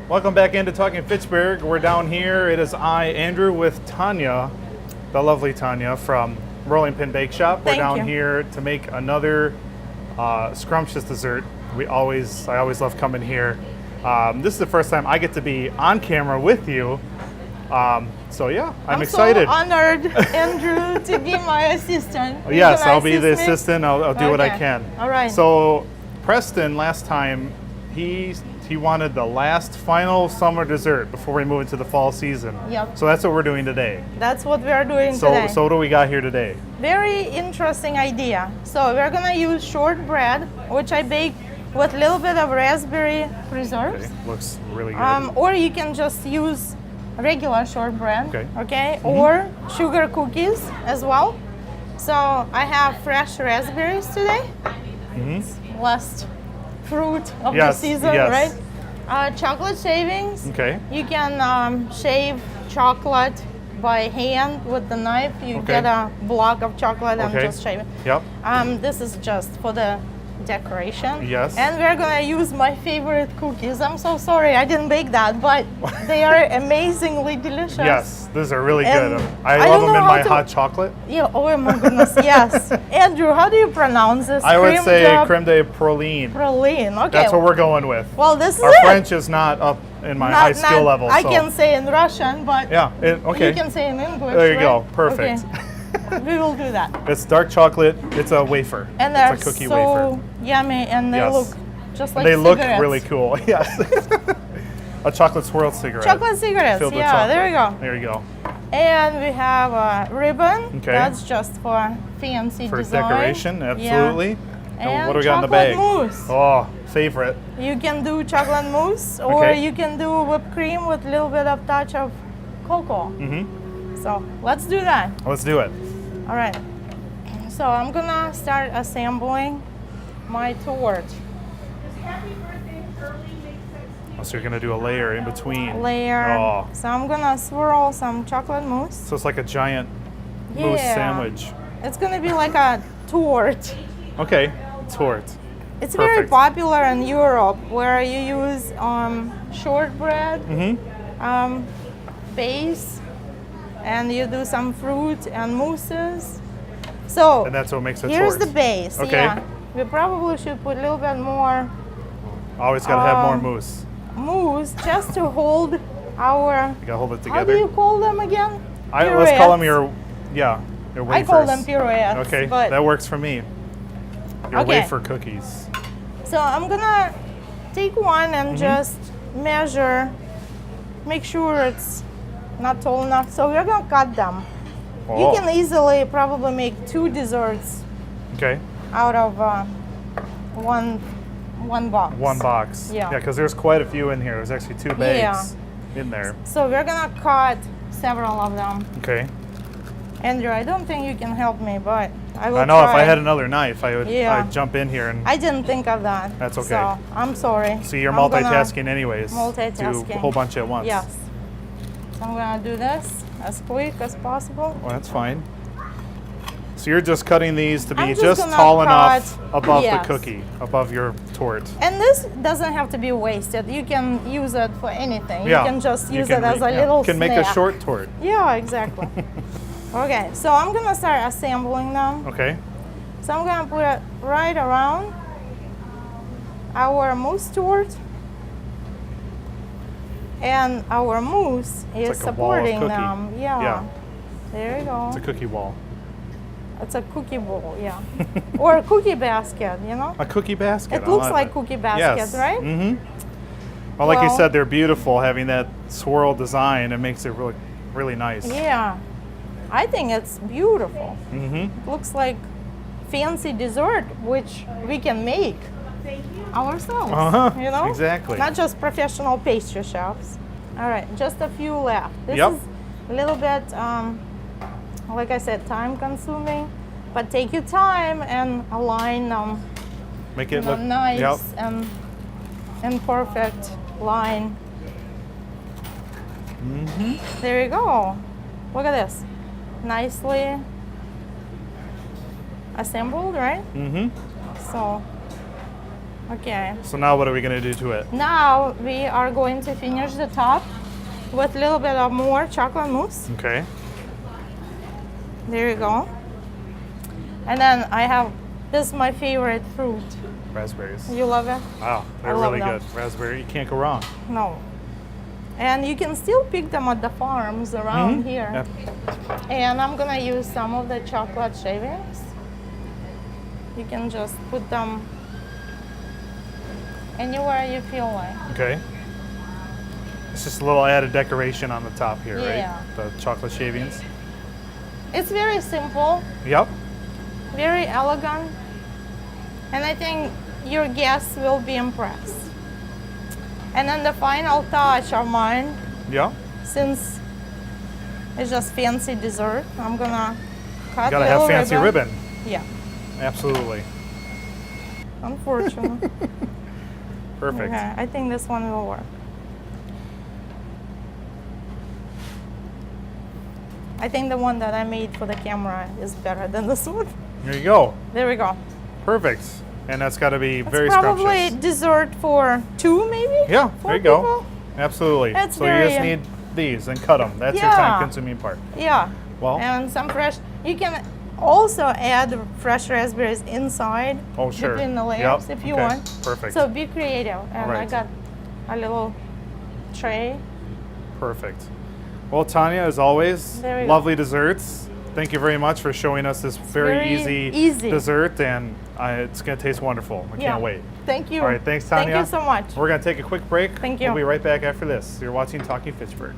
Welcome back into Talking Fitchburg. We're down here. It is I, Andrew, with Tanya, the lovely Tanya from Rolling Pin Bake Shop. We're down here to make another scrumptious dessert. I always love coming here. This is the first time I get to be on camera with you. So yeah, I'm excited. I'm so honored, Andrew, to be my assistant. Yes, I'll be the assistant. I'll do what I can. All right. So Preston, last time, he wanted the last final summer dessert before we move into the fall season. Yep. So that's what we're doing today. That's what we are doing today. So what do we got here today? Very interesting idea. So we're gonna use shortbread, which I bake with a little bit of raspberry preserves. Okay. Looks really good. Or you can just use regular shortbread. Okay. Or sugar cookies as well. So I have fresh raspberries today. Last fruit of the season, right? Chocolate shavings. Okay. You can shave chocolate by hand with the knife. You get a block of chocolate and just shave it. Yep. This is just for the decoration. Yes. And we're gonna use my favorite cookies. I'm so sorry I didn't bake that, but they are amazingly delicious. Yes, these are really good. I I love don't them in know my how hot chocolate. Yeah, oh my goodness, yes. Andrew, how do you pronounce this? I would say creme de praline. Praline, okay. That's what we're going with. Well, this is Our French is not up in my high skill level. I can say in Russian, but okay. You can say in English. There you right? go, perfect. Okay. We will do that. It's dark chocolate. It's a wafer. And they're it's a cookie so wafer. yummy, and they look just like they cigarettes. Look really cool. Yes. A chocolate swirled cigarette. Chocolate cigarettes. Filled with yeah, chocolate. there we go. There you go. And we have a ribbon. Okay. That's just for fancy for design. Decoration, absolutely. Yeah. And what do we got in the bag? Mousse. Oh, favorite. You can do chocolate mousse, or you can do whipped cream with a little bit of touch of cocoa. So let's do that. Let's do it. All right. So I'm gonna start assembling my torte. Oh, so you're gonna do a layer in between. Layer. Oh. So I'm gonna swirl some chocolate mousse. So it's like a giant mousse sandwich. It's gonna be like a torte. Okay, torte. It's very popular in Europe, where you use shortbread base, and you do some fruit and mousses. So and that's what makes it here's torte. the base. Okay. Yeah. We probably should put a little bit more. Always gotta have more mousse. Mousse, just to hold our. You gotta hold it together. How do you call them again? Let's call them your wafers. I call them pirouettes. Okay, but that works for me. Your wafer cookies. So I'm gonna take one and just measure, make sure it's not tall enough. So we're gonna cut them. Oh. You can easily probably make 2 desserts out of one box. One box. Yeah. Yeah, because there's quite a few in here. There's actually 2 bags in there. So we're gonna cut several of them. Okay. Andrew, I don't think you can help me, but I will I know try. if I had another knife, I'd jump in here and. I didn't think of that. That's okay. So I'm sorry. See, you're multitasking anyways. Multitasking. Do a whole bunch at once. Yes. So I'm gonna do this as quick as possible. Well, that's fine. So you're just cutting these to be just tall enough above yes. the cookie, above your torte. And this doesn't have to be wasted. You can use it for anything. Yeah. You can just use it as a little You can snack. make a short torte. Yeah, exactly. Okay, so I'm gonna start assembling them. Okay. So I'm gonna put it right around our mousse torte. And our mousse is like supporting a wall of them. cookie. Yeah. There you go. It's a cookie wall. It's a cookie bowl, yeah. Or a cookie basket, you know? A cookie basket. It looks like cookie basket, right? Well, like you said, they're beautiful. Having that swirl design, it makes it really, really nice. Yeah. I think it's beautiful. It looks like fancy dessert, which we can make ourselves, you know? Exactly. Not just professional pastry chefs. All right, just a few left. This is a little bit, like I said, time consuming, but take your time and align them. Make it look nice and in perfect line. There you go. Look at this. Nicely assembled, right? So Okay. So now what are we going to do to it? Now we are going to finish the top with a little bit of more chocolate mousse. Okay. There you go. And then I have, this is my favorite fruit. Raspberries. You love it? Wow, they're love really them. good. Raspberry, you can't go wrong. No. And you can still pick them at the farms around here. Yep. And I'm gonna use some of the chocolate shavings. You can just put them anywhere you feel like. Okay. It's just a little added decoration on the top here, Yeah. right? The chocolate shavings. It's very simple, Yep. very elegant, and I think your guests will be impressed. And then the final touch of mine, Yep. since it's just fancy dessert, I'm gonna cut You gotta a have little fancy ribbon. Yeah, Absolutely. unfortunately. Perfect. Okay, I think this one will work. I think the one that I made for the camera is better than this one. Here you go. There we go. Perfect. And that's got to be It's very probably scrumptious. dessert for two, maybe? Yeah, Four there you go. people? Absolutely. That's so very, you just need these and cut them. That's your Yeah. time-consuming part. Yeah. Well- and some fresh. You can also add fresh raspberries inside Oh, sure. between the layers Yep. if you Okay. want. Perfect. So be creative. And I right. got a little tray. Perfect. Well, Tanya, as always, There we go. lovely desserts. Thank you very much for showing us this very easy dessert, and it's going to taste wonderful. I Yeah. can't wait. Thank you. All right, thanks, Tanya. Thank you so much. We're going to take a quick break. Thank you. We'll be right back after this. You're watching Talking Fitchburg.